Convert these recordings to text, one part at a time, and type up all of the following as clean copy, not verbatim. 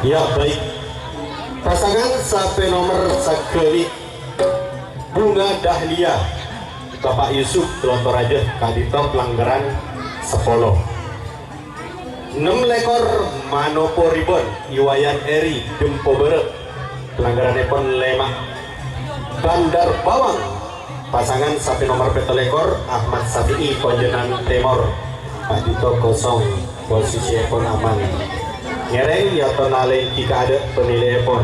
Ya baik, pasangan sampai nomor sekali Bunga Dahlia Bapak Yusuf Telontoraja Kadito pelanggaran Sepolo 6 lekor Manopo Ribon Iwayan Eri Dempo Bere pelanggaran pun Lemak Bandar Bawang pasangan sampai nomor peto lekor Ahmad Safi'i Ponjenan Timor Kadito kosong posisi pun aman ngereng ya tonale jika ada penilai pun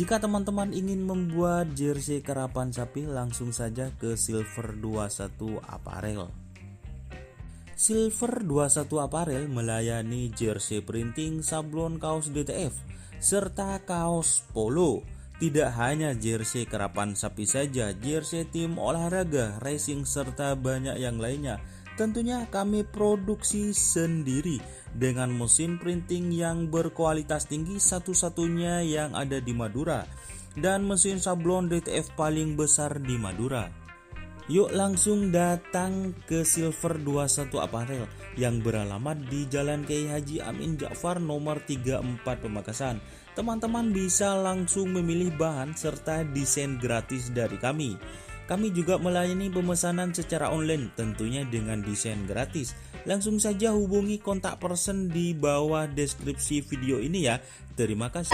Jika teman-teman ingin membuat jersey karapan sapi, langsung saja ke Silver 21 Apparel. Silver 21 Apparel melayani jersey printing, sablon kaos DTF, serta kaos polo. Tidak hanya jersey karapan sapi saja, jersey tim olahraga, racing, serta banyak yang lainnya. Tentunya kami produksi sendiri dengan mesin printing yang berkualitas tinggi, satu-satunya yang ada di Madura, dan mesin sablon DTF paling besar di Madura. Yuk langsung datang ke Silver 21 Apparel yang beralamat di Jalan Kiai Haji Amin Ja'far nomor 34 Pamekasan. Teman-teman bisa langsung memilih bahan serta desain gratis dari kami. Kami juga melayani pemesanan secara online, tentunya dengan desain gratis. Langsung saja hubungi kontak person di bawah deskripsi video ini ya. Terima kasih.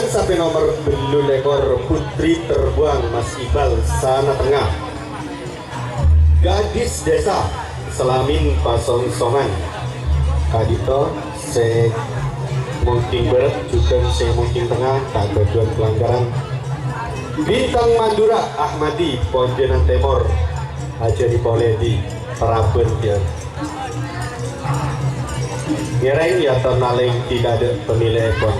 Pasangan sampai nomor 2 ekor putri terbuang Mas Iqbal sana tengah. Gadis desa Selamin Pasongsongan Kadito se mungkin berat juga se mungkin tengah tak tujuan pelanggaran. Bintang Madura Ahmadi Ponjenan Temor aja di Poledi Perabun dia. Ngereng ya tonaling tidak ada pemilih ekor.